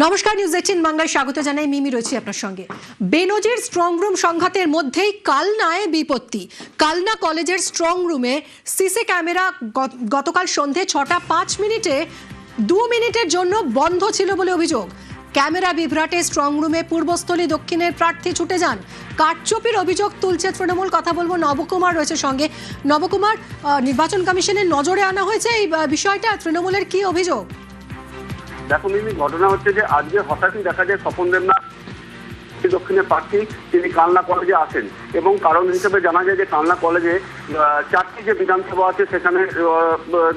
নমস্কার, নিউজ 18 বাংলায় স্বাগত জানাই। মিমি রয়েছে আপনার সঙ্গে। বেনজির স্ট্রং রুম সংঘাতের মধ্যেই কালনায় বিপত্তি। কালনা কলেজের স্ট্রং রুমে সিসি ক্যামেরা গতকাল সন্ধে 6টা 5 মিনিটে 2 মিনিটের জন্য বন্ধ ছিল বলে অভিযোগ। ক্যামেরা বিভ্রাটে স্ট্রং রুমে পূর্বস্থলী দক্ষিণের প্রার্থী ছুটে যান। কারচুপির অভিযোগ তুলছে তৃণমূল। কথা বলবো, নবকুমার রয়েছে সঙ্গে। নবকুমার, নির্বাচন কমিশনের নজরে আনা হয়েছে এই বিষয়টা, তৃণমূলের কি অভিযোগ? দেখো মিমি, ঘটনা হচ্ছে যে আজকে হঠাৎই দেখা যায় স্বপন দেবনাথ দক্ষিণের প্রার্থী তিনি কালনা কলেজে আসেন এবং কারণ হিসেবে জানা যায় যে কালনা কলেজে 4টি যে বিধানসভা আছে সেখানে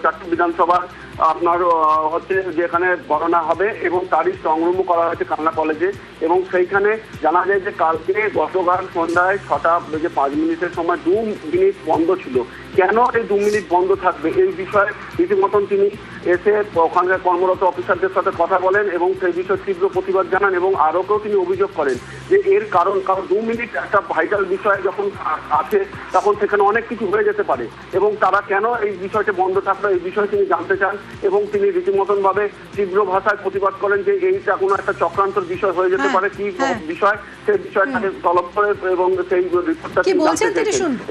4টি বিধানসভা আপনার হচ্ছে যেখানে গণনা হবে এবং তারই স্ট্রংরুমও করা হয়েছে কালনা কলেজে। এবং সেইখানে জানা যায় যে কালকে গতকাল সন্ধ্যায় 6টা বেজে 5 মিনিটের সময় 2 মিনিট বন্ধ ছিল। কেন এই 2 মিনিট বন্ধ থাকবে এই বিষয়ে রীতিমতন তিনি এসে ওখানকার কর্মরত অফিসারদের সাথে কথা বলেন এবং সেই বিষয়ে তীব্র প্রতিবাদ জানান এবং আরও কেউ তিনি অভিযোগ করেন যে এর কারণ 2 মিনিট একটা ভাইটাল বিষয় যখন আছে তখন সেখানে অনেক কিছু হয়ে যেতে পারে এবং তারা কেন এই বিষয়টা বন্ধ থাকলো এই বিষয়ে তিনি জানতে চান এবং তিনি রীতিমতন ভাবে তীব্র ভাষায় প্রতিবাদ করেন যে এইটা কোনো একটা চক্রান্তর বিষয় হয়ে যেতে পারে। কি বিষয় সেই বিষয়টাকে তলব করে এবং সেই রিপোর্টটা কি বলছেন তিনি শুনবো।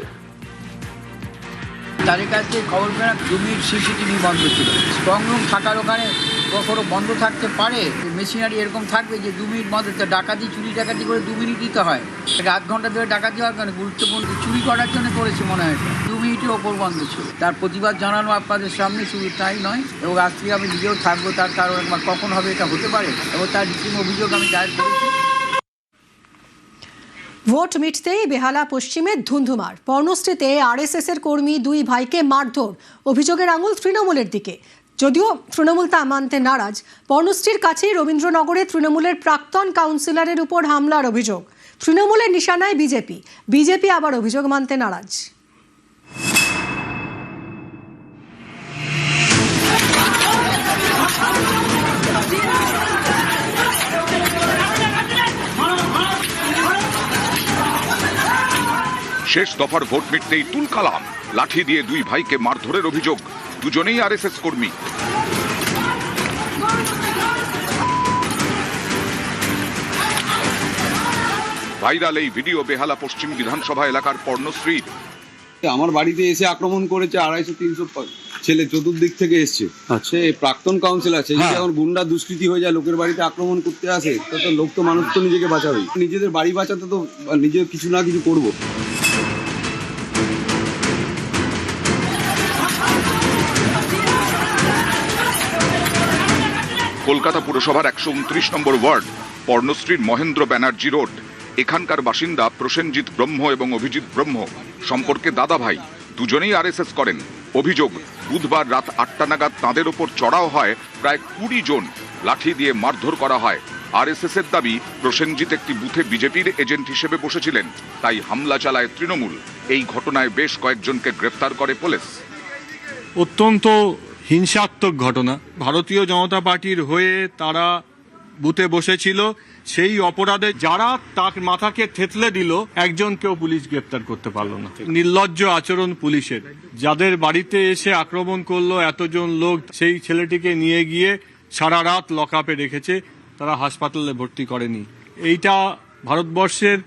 তাদের কাছে খবর পেলাম 2 মিনিট সিসিটিভি বন্ধ ছিল। স্ট্রং রুম থাকার ওখানে কখনো বন্ধ থাকতে পারে, মেশিনারি এরকম থাকবে যে 2 মিনিট বন্ধ। ডাকাতি চুরি ডাকাতি করে 2 মিনিট দিতে হয়, তাকে আধ ঘন্টা ধরে ডাকাতি হওয়ার কারণে গুরুত্বপূর্ণ চুরি করার জন্য করেছে মনে হয়। 2 মিনিটের ওপর বন্ধ ছিল। তার প্রতিবাদ জানানো আপনাদের সামনে, শুধু তাই নয় এবং আজ থেকে আমি নিজেও থাকবো তার কারণ কখন হবে এটা হতে পারে এবং তার রীতিম অভিযোগ আমি দায়ের করেছি। ভোট মিটতেই বেহালা পশ্চিমে ধুন্ধুমার। পর্ণশ্রীতে আরএসএস এর কর্মী 2 ভাইকে মারধর। অভিযোগের আঙুল তৃণমূলের দিকে, যদিও তৃণমূল তা মানতে নারাজ। পর্ণশ্রীর কাছেই রবীন্দ্রনগরে তৃণমূলের প্রাক্তন কাউন্সিলরের উপর হামলার অভিযোগ। তৃণমূলের নিশানায় বিজেপি আবার অভিযোগ মানতে নারাজ। শেষ দফার ভোট মিটতেই তুলকালাম। লাঠি দিয়ে 2 ভাইকে মারধরের অভিযোগ, দুজনেই আরএসএস কর্মী। ভাইরাল এই ভিডিও বেহালা পশ্চিম বিধানসভা এলাকার পর্ণশ্রীর। আমার বাড়িতে এসে আক্রমণ করেছে 250-300 ছেলে চতুর্দিক থেকে এসছে। আচ্ছা, প্রাক্তন কাউন্সিলর আছে, যখন গুন্ডা দুষ্কৃতি হয়ে যায় লোকের বাড়িতে আক্রমণ করতে আসে, তো লোক তো মানুষ তো নিজেকে বাঁচাবে, নিজেদের বাড়ি বাঁচাতে তো নিজে কিছু না কিছু করবো। কলকাতা পুরসভার 129 নম্বর ওয়ার্ড পর্ণশ্রীর মহেন্দ্র ব্যানার্জি রোড। এখানকার বাসিন্দা প্রসেনজিৎ ব্রহ্ম এবং অভিজিৎ ব্রহ্ম সম্পর্কে দাদা ভাই, দুজনেই আরএসএস করেন। অভিযোগ, বুধবার রাত 8টা নাগাদ তাঁদের ওপর চড়াও হয় প্রায় 20 জন, লাঠি দিয়ে মারধর করা হয়। আরএসএস এর দাবি, প্রসেনজিৎ একটি বুথে বিজেপির এজেন্ট হিসেবে বসেছিলেন, তাই হামলা চালায় তৃণমূল। এই ঘটনায় বেশ কয়েকজনকে গ্রেফতার করে পুলিশ। অত্যন্ত হিংসাত্মক ঘটনা। ভারতীয় জনতা পার্টির হয়ে তারা বুথে বসেছিল, সেই অপরাধে যারা তার মাথাকে থেতলে দিল, একজনকেও পুলিশ গ্রেপ্তার করতে পারলো না। নির্লজ্জ আচরণ পুলিশের। যাদের বাড়িতে এসে আক্রমণ করলো এতজন লোক, সেই ছেলেটিকে নিয়ে গিয়ে সারা রাত লকআপে রেখেছে, তারা হাসপাতালে ভর্তি করেনি। এইটা ভারতবর্ষের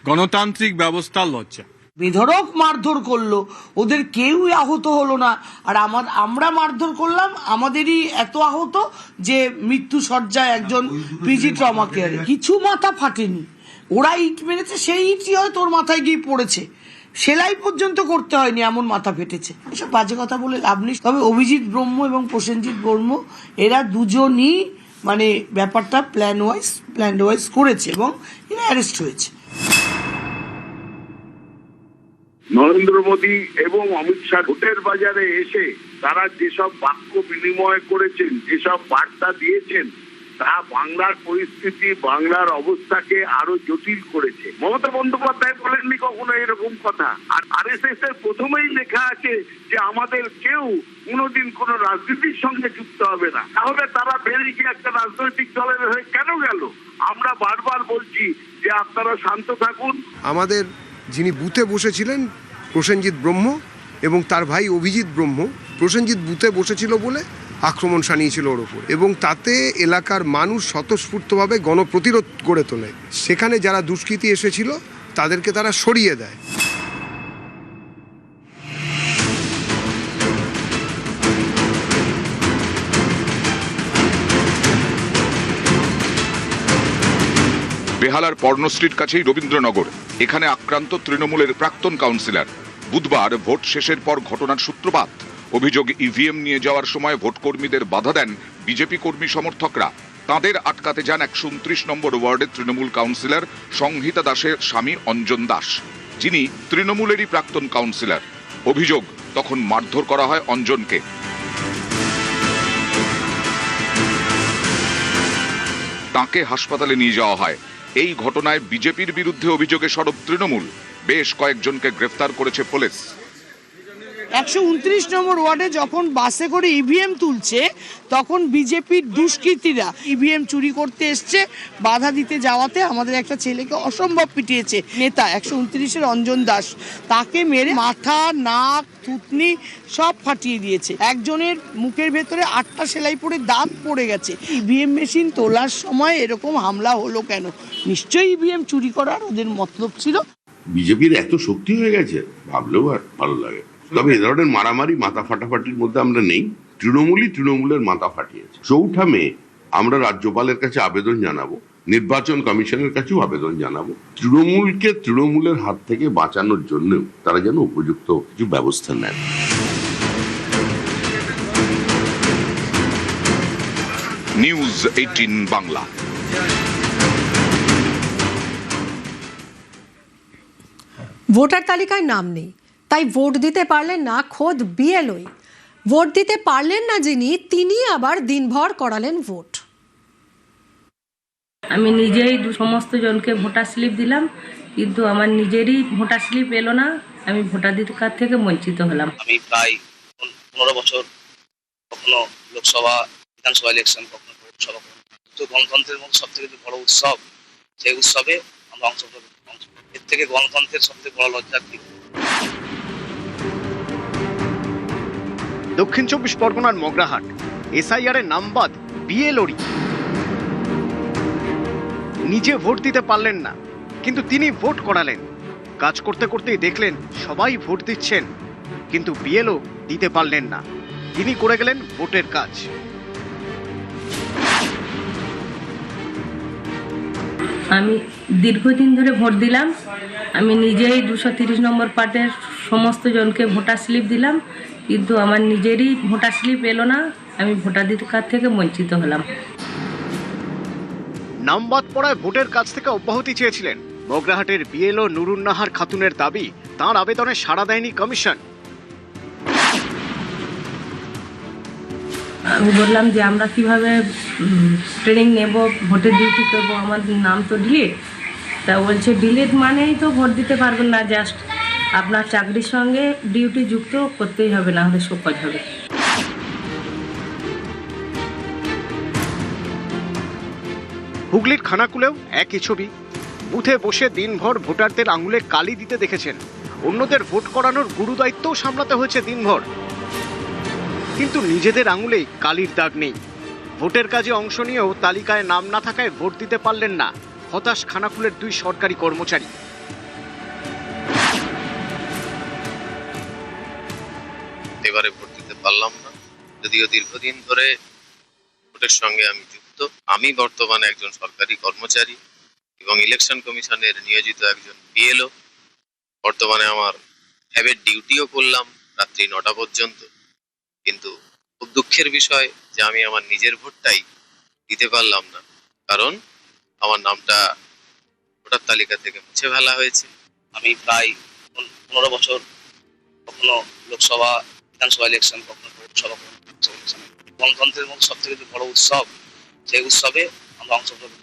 গণতান্ত্রিক ব্যবস্থার লজ্জা। বেধড়ক মারধর করলো, ওদের কেউই আহত হলো না, আর আমরা মারধর করলাম, আমাদেরই এত আহত যে মৃত্যু সজ্জায় একজন পিজি ট্রমা কেয়ারে। কিছু মাথা ফাটেনি, ওরা ইট মেরেছে, সেই ইটই হয়তো ওর মাথায় গিয়ে পড়েছে, সেলাই পর্যন্ত করতে হয়নি, এমন মাথা ফেটেছে। এসব বাজে কথা বলে লাভ নেই। তবে অভিজিৎ ব্রহ্ম এবং প্রসেনজিৎ ব্রহ্ম এরা দুজনই মানে ব্যাপারটা প্ল্যান ওয়াইজ করেছে এবং এরা অ্যারেস্ট হয়েছে। নরেন্দ্র মোদী এবং অমিত শাহ ভোটের বাজারে এসে তারা যেসব বাক্য বিনিময় করেছেন, যেসব বার্তা দিয়েছেন, তা বাংলার পরিস্থিতি, বাংলার অবস্থাকে আরো জটিল করেছে। মমতা বন্দ্যোপাধ্যায় বলেননি কখনো এরকম কথা। আর আরএসএস এর প্রথমেই লেখা আছে যে আমাদের কেউ কোনোদিন কোন রাজনীতির সঙ্গে যুক্ত হবে না। তাহলে তারা বেরিয়ে গিয়ে একটা রাজনৈতিক দলের হয়ে কেন গেল? আমরা বারবার বলছি যে আপনারা শান্ত থাকুন। আমাদের যিনি বুথে বসেছিলেন প্রসেনজিৎ ব্রহ্ম এবং তার ভাই অভিজিৎ ব্রহ্ম, প্রসেনজিৎ বুথে বসেছিল বলে আক্রমণ শানিয়েছিল ওর ওপর, এবং তাতে এলাকার মানুষ স্বতঃস্ফূর্তভাবে গণপ্রতিরোধ গড়ে তোলে। সেখানে যারা দুষ্কৃতী এসেছিল তাদেরকে তারা সরিয়ে দেয়। বেহালার পর্ণশ্রীর কাছেই রবীন্দ্রনগর, এখানে আক্রান্ত তৃণমূলের প্রাক্তন কাউন্সিলর। বুধবার ভোট শেষের পর ঘটনার সূত্রপাত। অভিযোগ, ইভিএম নিয়ে যাওয়ার সময় ভোটকর্মীদের বাধা দেন বিজেপি কর্মী সমর্থকরা। তাদের আটকাতে যান 129 নম্বর ওয়ার্ডের তৃণমূল কাউন্সিলর সংহিতা দাসের স্বামী অঞ্জন দাস, যিনি তৃণমূলেরই প্রাক্তন কাউন্সিলর। অভিযোগ, তখন মারধর করা হয় অঞ্জনকে। তাকে হাসপাতালে নিয়ে যাওয়া হয়। এই ঘটনায় বিজেপির বিরুদ্ধে অভিযোগে সরব তৃণমূল। বেশ কয়েকজনকে গ্রেফতার করেছে পুলিশ। 129 নম্বর ওয়ার্ডে যখন বাসে করে ইভিএম তুলছে, তখন বিজেপির দুষ্কৃতীরা ইভিএম চুরি করতে এসছে, বাধা দিতে যাওয়াতে আমাদের একটা ছেলেকে অসম্ভব পিটিয়েছে নেতা 129-এর অঞ্জন দাস। তাকে মেরে মাথা, নাক, থুতনি সব ফাটিয়ে দিয়েছে। একজনের মুখের ভেতরে 8টা সেলাই পড়ে দাঁত পড়ে গেছে। ইভিএম মেশিন তোলার সময় এরকম হামলা হলো কেন? নিশ্চয়ই ইভিএম চুরি করার ওদের মতলব ছিল। বিজেপির এত শক্তি হয়ে গেছে ভাবলেও আর ভালো লাগে। তবে এ ধরনের মারামারি, মাথা ফাটাফাটির মধ্যে আমরা নেই। তৃণমূলের মাথা ফাটিয়েছে। 4 মে আমরা রাজ্যপালের কাছে আবেদন জানাবো, নির্বাচন কমিশনের কাছেও আবেদন জানাবো, তৃণমূলকে তৃণমূলের হাত থেকে বাঁচানোর জন্য তারা যেন উপযুক্ত কিছু ব্যবস্থা নেন। নিউজ 18 বাংলা। ভোটার তালিকায় নাম নেই, তাই ভোট দিতে পারলেন না খোদ বিএলওই। ভোট দিতে পারলেন না যিনি, তিনি আবার দিনভর করালেন ভোট। আমি নিজেই সমস্ত জনকে ভোটার স্লিপ দিলাম, কিন্তু আমার নিজেরই ভোটার স্লিপ এলো না। আমি ভোটাধিকার থেকে বঞ্চিত হলাম। আমি প্রায় 15 বছর কখনো লোকসভা, বিধানসভা ইলেকশন, কখনো পৌরসভা, তো গণতন্ত্রের মধ্যে সব থেকে বড় উৎসব, সেই উৎসবে আমরা অংশগ্রহণ। এর থেকে গণতন্ত্রের সবথেকে বড় লজ্জা কি? দক্ষিণ 24 পরগনার মগরাহাট এসআইআর এর নাম বাদ বিএলওরই। নিজে ভোট দিতে পারলেন না, কিন্তু তিনি ভোট করালেন। কাজ করতে করতেই দেখলেন সবাই ভোট দিচ্ছেন, কিন্তু বিএলও দিতে পারলেন না। তিনি করে গেলেন ভোটের কাজ। আমি দীর্ঘদিন ধরে ভোট দিলাম। আমি নিজেই 230 নম্বর পার্টের সমস্ত জনকে ভোটার স্লিপ দিলাম, কিন্তু আমার নিজেরই ভোটার স্লিপ এলো না। আমি ভোটাধিকার থেকে বঞ্চিত হলাম। নাম বাদ পড়ায় ভোটের কাজ থেকে অব্যাহতি চেয়েছিলেন মগরাহাটের বিএলও নুরুন্নাহার খাতুনের দাবি, তাঁর আবেদনে সাড়া দেয়নি কমিশন। আমি বললাম যে আমরা কিভাবে ট্রেনিং নেব, ভোটের ডিউটি করবো, আমার নাম তো ডিলিট। তা বলছে ডিলিট মানেই তো ভোট দিতে পারবেন না, জাস্ট আপনার চাকরির সঙ্গে ডিউটি যুক্ত করতেই হবে, না হলে শোকজ হবে। হুগলির খানাকুলেও একই ছবি। বুথে বসে দিনভর ভোটারদের আঙুলে কালি দিতে দেখেছেন। অন্যদের ভোট করানোর গুরু দায়িত্বও সামলাতে হয়েছে দিনভর, কিন্তু নিজেদের আঙুলেই কালির দাগ নেই। ভোটের কাজে অংশ নিয়েও তালিকায় নাম না থাকায় ভোট দিতে পারলেন না। হতাশ খানাকুলের 2 সরকারি কর্মচারী। এবারে ভোট দিতে পারলাম না, যদিও দীর্ঘদিন ধরে ভোটের সঙ্গে আমি যুক্ত। আমি বর্তমানে একজন সরকারি কর্মচারী এবং ইলেকশন কমিশনের নিয়োজিত একজন বিএলও। বর্তমানে আমার হ্যাবের ডিউটিও করলাম রাত্রি 9টা পর্যন্ত, কিন্তু খুব দুঃখের বিষয় যে আমি আমার নিজের ভোটটাই দিতে পারলাম না, কারণ আমার নামটা ভোটার তালিকা থেকে মুছে ফেলা হয়েছে। আমি প্রায় 15 বছর কখনো লোকসভা, বিধানসভা ইলেকশন, কখনো পৌরসভা, গণতন্ত্রের মধ্যে সব থেকে বড় উৎসব, সেই উৎসবে আমরা অংশগ্রহণ।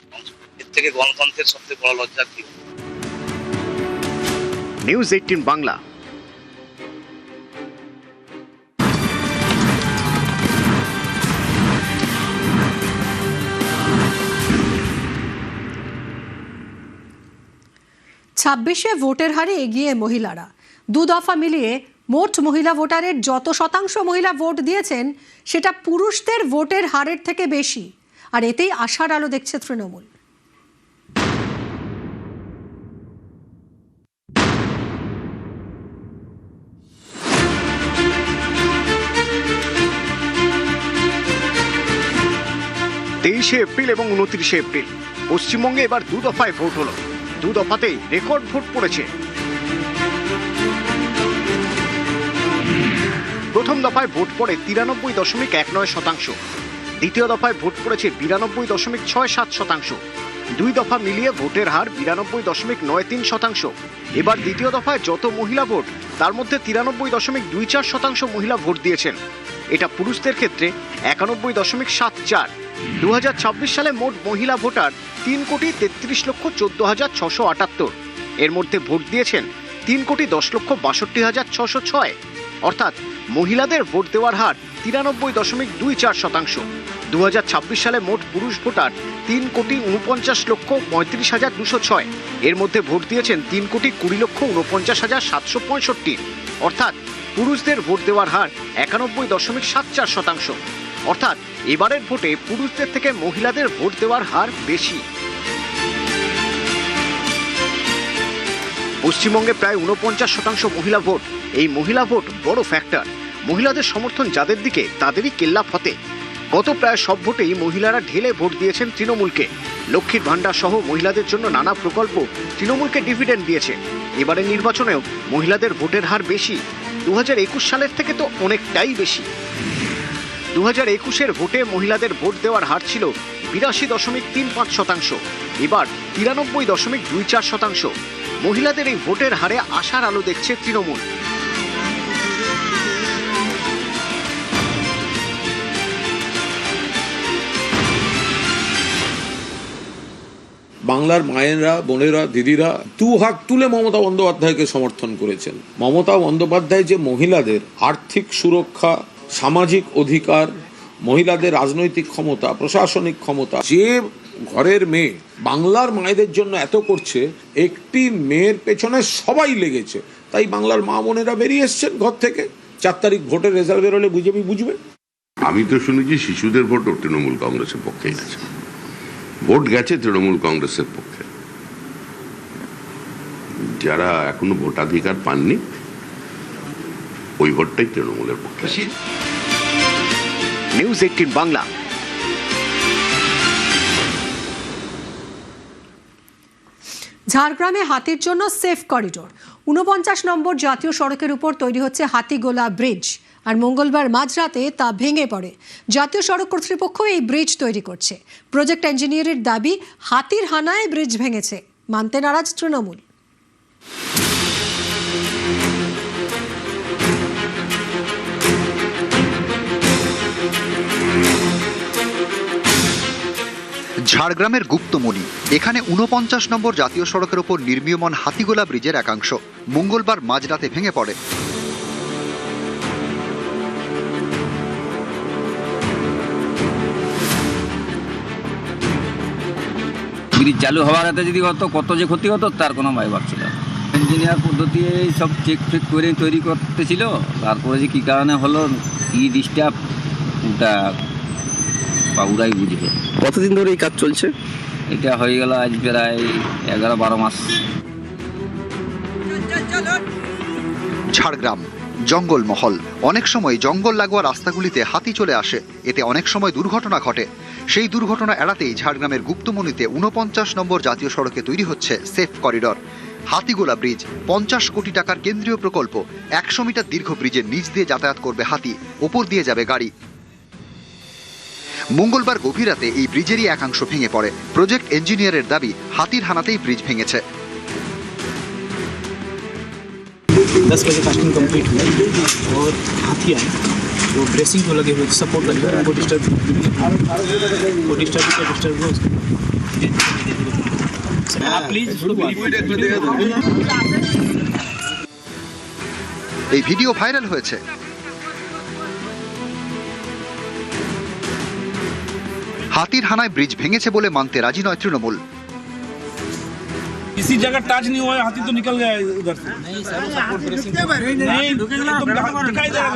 এর থেকে গণতন্ত্রের সবথেকে বড় লজ্জা কি? নিউজ 18 বাংলা। ছাব্বিশে ভোটের হারে এগিয়ে মহিলারা। 2 দফা মিলিয়ে মোট মহিলা ভোটারের যত শতাংশ মহিলা ভোট দিয়েছেন সেটা পুরুষদের ভোটের হারের থেকে বেশি, আর এতেই আশার আলো দেখছে তৃণমূল। তেইশে এপ্রিল এবং 29শে এপ্রিল পশ্চিমবঙ্গে এবার 2 দফায় ভোট হলো। 2 দফাতেই রেকর্ড ভোট পড়েছে। প্রথম দফায় ভোট পড়ে 93.19%, দ্বিতীয় দফায় ভোট পড়েছে 92.67%। 2 দফা মিলিয়ে ভোটের হার 92.93%। এবার দ্বিতীয় দফায় যত মহিলা ভোট তার মধ্যে 93.24% মহিলা ভোট দিয়েছেন। এটা পুরুষদের ক্ষেত্রে 91.74। 2026 সালে মোট মহিলা ভোটার 3,33,14,678। এর মধ্যে ভোট দিয়েছেন 3,10,62,606। অর্থাৎ মহিলাদের ভোট দেওয়ার হার 93.24%। 2026 সালে মোট পুরুষ ভোটার 3,49,35,206। এর মধ্যে ভোট দিয়েছেন 3,20,49,765। অর্থাৎ পুরুষদের ভোট দেওয়ার হার 91.74%। অর্থাৎ এবারের ভোটে পুরুষদের থেকে মহিলাদের ভোট দেওয়ার হার বেশি। পশ্চিমবঙ্গে প্রায় 49% মহিলা ভোট। এই মহিলা ভোট বড় ফ্যাক্টর। মহিলাদের সমর্থন যাদের দিকে তাদেরই কেল্লা ফতে। গত প্রায় সব ভোটেই মহিলারা ঢেলে ভোট দিয়েছেন তৃণমূলকে। লক্ষ্মীর ভাণ্ডার সহ মহিলাদের জন্য নানা প্রকল্প তৃণমূলকে ডিভিডেন্ড দিয়েছে। এবারের নির্বাচনেও মহিলাদের ভোটের হার বেশি। 2021 সালের থেকে তো অনেকটাই বেশি। 2021-এর ভোটে মহিলাদের ভোট দেওয়ার হার ছিল 82.35%। এবার 93.24%। মহিলাদের এই ভোটের হারে আশার আলো দেখছে তৃণমূল। বাংলার মায়েরা, বোনেরা, দিদিরা 2 হাত তুলে মমতা বন্দ্যোপাধ্যায়কে সমর্থন করেছেন। মমতা বন্দ্যোপাধ্যায় যে মহিলাদের আর্থিক সুরক্ষা, সামাজিক অধিকার, মহিলাদের রাজনৈতিক ক্ষমতা, প্রশাসনিক ক্ষমতা, যে ঘরের মেয়ে বাংলার মায়েদের জন্য এত করছে, একটি মেয়ের পেছনে সবাই লেগেছে। তাই বাংলার মা বোনেরা বেরিয়ে এসছেন ঘর থেকে। 4 তারিখ ভোটের রেজাল্ট বেরোলে বিজেপি বুঝবে। আমি তো শুনেছি শিশুদের ভোটও তৃণমূল কংগ্রেসের পক্ষে গেছে। ভোট গেছে তৃণমূল কংগ্রেসের পক্ষে। যারা এখনো ভোটাধিকার পাননি ওই ভোটটাই তৃণমূলের পক্ষে। নিউজ 18 বাংলা। ঝাড়গ্রামে হাতির জন্য সেফ করিডোর। 49 নম্বর জাতীয় সড়কের উপর তৈরি হচ্ছে হাতিগোলা ব্রিজ, আর মঙ্গলবার মাঝরাতে তা ভেঙে পড়ে। জাতীয় সড়ক কর্তৃপক্ষ এই ব্রিজ তৈরি করছে। প্রজেক্ট ইঞ্জিনিয়ারের দাবি, হাতির হানায় ব্রিজ ভেঙেছে। মানতে নারাজ তৃণমূল। ঝাড়গ্রামের গুপ্তমণি, এখানে 49 নম্বর জাতীয় সড়কের ওপর নির্মীয়মান হাতিগোলা ব্রিজের একাংশ মঙ্গলবার মাঝরাতে ভেঙে পড়ে। ব্রিজ চালু হওয়ার আগে যদি হতো কত যে ক্ষতি হতো তার কোনো ভাবনা ছিল। ইঞ্জিনিয়ার পদ্ধতি সব চেক ফেক করে তৈরি করতেছিল, তারপরে যে কী কারণে হলো, কি ডিস্টার্ব, ওটা বাবুরাই বুঝবে। কতদিন ধরে এই কাজ চলছে? এটা হয়ে গেল আজ প্রায় 11-12 মাস। ঝাড়গ্রাম জঙ্গলমহল। অনেক সময় জঙ্গল লাগোয়া রাস্তাগুলিতে হাতি চলে আসে, এতে অনেক সময় দুর্ঘটনা ঘটে। সেই দুর্ঘটনা এড়াতেই ঝাড়গ্রামের গুপ্তমণিতে 49 নম্বর জাতীয় সড়কে তৈরি হচ্ছে সেফ করিডর। হাতিগোলা ব্রিজ 50 কোটি টাকার কেন্দ্রীয় প্রকল্প। 100 মিটার দীর্ঘ ব্রিজের নিচ দিয়ে যাতায়াত করবে হাতি, ওপর দিয়ে যাবে গাড়ি। মঙ্গলবার গভীর রাতে এই ব্রিজেরই একাংশ ভেঙে পড়ে। প্রজেক্ট ইঞ্জিনিয়ারের দাবি, হাতির হানাতেই ব্রিজ ভেঙেছে। 10 बजे कास्टिंग कंप्लीट हुआ और हाथी आए, वो ब्रेसिंग को लगे हुए सपोर्ट लगे हुए, वो डिस्टर्ब प्लीज। এই ভিডিও ভাইরাল হয়েছে। হাতির হানায় ব্রিজ ভেঙেছে বলে মানতে রাজি নয় তৃণমূল। किसी जगह टच नहीं हुआ है, हाथी तो निकल गया उधर से। नहीं सर, सपोर्ट ब्रेसिंग नहीं दिखाई दे रहा।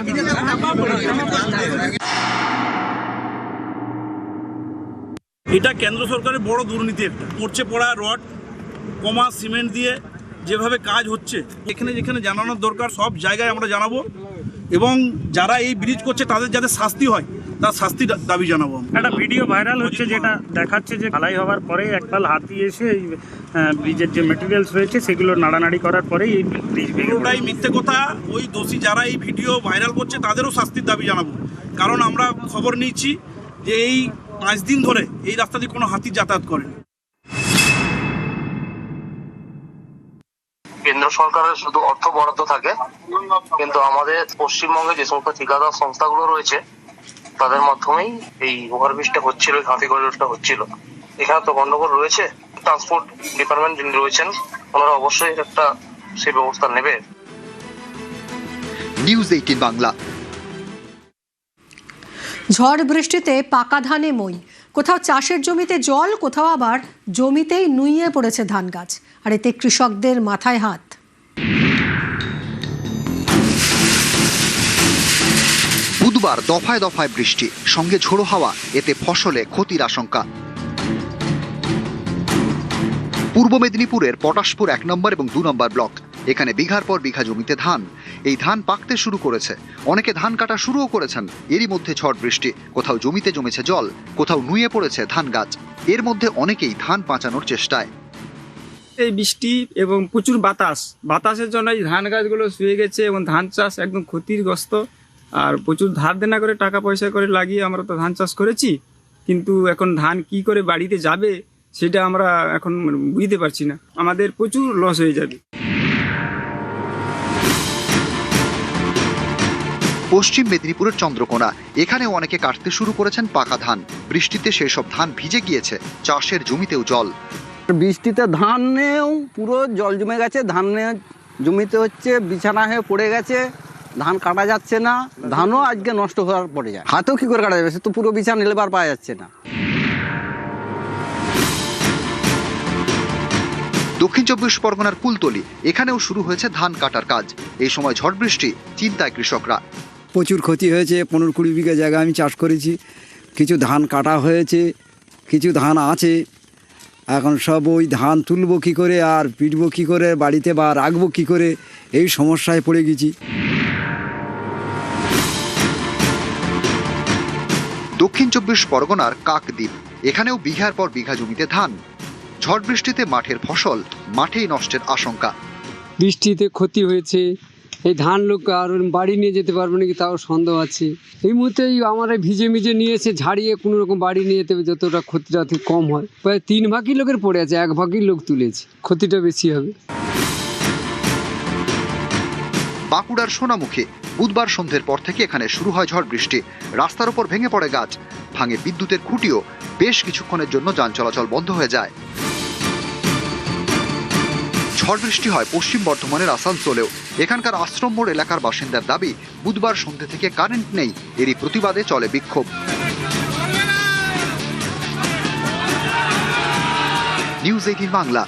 এটা কেন্দ্র সরকারের বড় দুর্নীতি একটা পড়ছে পড়া রড কমা সিমেন্ট দিয়ে যেভাবে কাজ হচ্ছে, এখানে যেখানে জানানোর দরকার সব জায়গায় আমরা জানাবো এবং যারা এই ব্রিজ করছে তাদের যাতে শাস্তি হয় তার শাস্তির দাবি জানাবো। একটা ভিডিও ভাইরাল হচ্ছে যেটা দেখাচ্ছে যে ঢালাই হওয়ার পরে একপাল হাতি এসে এই ব্রিজের যে মেটেরিয়ালস রয়েছে সেগুলো নাড়ানাড়ি করার পরেই এই ব্রিজ পুরোটাই মিথ্যে কথা। ওই দোষী যারা এই ভিডিও ভাইরাল করছে তাদেরও শাস্তির দাবি জানাবো, কারণ আমরা খবর নিয়েছি যে এই 5 দিন ধরে এই রাস্তা দিয়ে কোনো হাতি যাতায়াত করেনি। কেন্দ্র সরকারের শুধু অর্থ বরাদ্দ থাকে, কিন্তু আমাদের পশ্চিমবঙ্গে যে সমস্ত ঠিকাদার সংস্থাগুলো রয়েছে তাদের মাধ্যমেই এই ওভারব্রিজটা হচ্ছিল, হাতি করিডোরটা হচ্ছিল। এখানে তো গন্ডগোল রয়েছে, ট্রান্সপোর্ট ডিপার্টমেন্ট যিনি রয়েছেন ওনারা অবশ্যই একটা সেই ব্যবস্থা নেবে। নিউজ 18 বাংলা। ঝড় বৃষ্টিতে পাকা ধানে মই, কোথাও চাষের জমিতে জল, কোথাও আবার জমিতেই নুইয়ে পড়েছে ধান গাছ, আর এতে কৃষকদের মাথায় হাত। বুধবার দফায় দফায় বৃষ্টি, সঙ্গে ঝোড়ো হাওয়া, এতে ফসলে ক্ষতির আশঙ্কা। পূর্ব মেদিনীপুরের পটাশপুর 1 নম্বর এবং 2 নম্বর ব্লক, এখানে বিঘার পর বিঘা জমিতে ধান। এই ধান পাকতে শুরু করেছে, অনেকে ধান কাটা শুরুও করেছেন। এরই মধ্যে ঝড় বৃষ্টি, কোথাও জমিতে জমেছে জল, কোথাও নুয়ে পড়েছে ধান গাছ। এর মধ্যে অনেকেই ধান বাঁচানোর চেষ্টায়। এই বৃষ্টি এবং প্রচুর বাতাসের জন্য এই ধান গাছগুলো শুয়ে গেছে এবং ধান চাষ একদম ক্ষতিগ্রস্ত। আর প্রচুর ধার দেনা করে টাকা পয়সা করে লাগিয়ে আমরা তো ধান চাষ করেছি, কিন্তু এখন ধান কি করে বাড়িতে যাবে সেটা আমরা এখন বুঝতে পারছি না। আমাদের প্রচুর লস হয়ে যাবে। পশ্চিম মেদিনীপুরের চন্দ্রকোনা, এখানেও অনেকে কাটতে শুরু করেছেন পাকা ধান। বৃষ্টিতে সেসব ধান ভিজে গিয়েছে, চাষের জমিতেও জল। বৃষ্টিতে ধানেও পুরো জল জমে গেছে, ধান জমিতে হচ্ছে বিছানা হয়ে পড়ে গেছে, ধান কাটা যাচ্ছে না, ধানও আজকে নষ্ট হওয়ার পড়ে যায়। হাতেও কি করে কাটা যাবে, সে তো পুরো বিছানা লেবার পাওয়া যাচ্ছে না। দক্ষিণ 24 পরগনার কুলতলি, এখানেও শুরু হয়েছে ধান কাটার কাজ। এই সময় ঝড় বৃষ্টি, চিন্তায় কৃষকরা। প্রচুর ক্ষতি হয়েছে, 15-20 বিঘা জায়গা আমি চাষ করেছি, কিছু ধান কাটা হয়েছে, কিছু ধান আছে। এখন সব ওই ধান তুলবো কী করে আর পিটবো কী করে বাড়িতে বা রাখবো কী করে, এই সমস্যায় পড়ে গেছি। দক্ষিণ 24 পরগনার কাকদ্বীপ, এখানেও বিঘার পর বিঘা জমিতে ধান। ঝড় বৃষ্টিতে মাঠের ফসল মাঠেই নষ্টের আশঙ্কা। বৃষ্টিতে ক্ষতি হয়েছে, এই ধান লোক আর বাড়ি নিয়ে যেতে পারবে নাকি তাও সন্দেহ আছে। এই মুহূর্তেই আমরা ভিজে নিয়েছে, ঝাড়িয়ে কোনো রকম বাড়ি নিয়ে যেতে হবে যতটা ক্ষতিটা কম হয়। প্রায় 3 ভাগই লোকের পড়ে আছে, 1 ভাগই লোক তুলেছে, ক্ষতিটা বেশি হবে। বাঁকুড়ার সোনামুখী, বুধবার সন্ধ্যের পর থেকে এখানে শুরু হয় ঝড় বৃষ্টি। রাস্তার উপর ভেঙে পড়ে গাছ, ভাঙে বিদ্যুতের খুঁটিও, বেশ কিছুক্ষণের জন্য যান চলাচল বন্ধ হয়ে যায়। ঝড় বৃষ্টি হয় পশ্চিম বর্ধমানের আসানসোলেও। এখানকার আশ্রম মোড় এলাকার বাসিন্দার দাবি, বুধবার সন্ধ্যে থেকে কারেন্ট নেই, এরই প্রতিবাদে চলে বিক্ষোভ। নিউজ 18 বাংলা।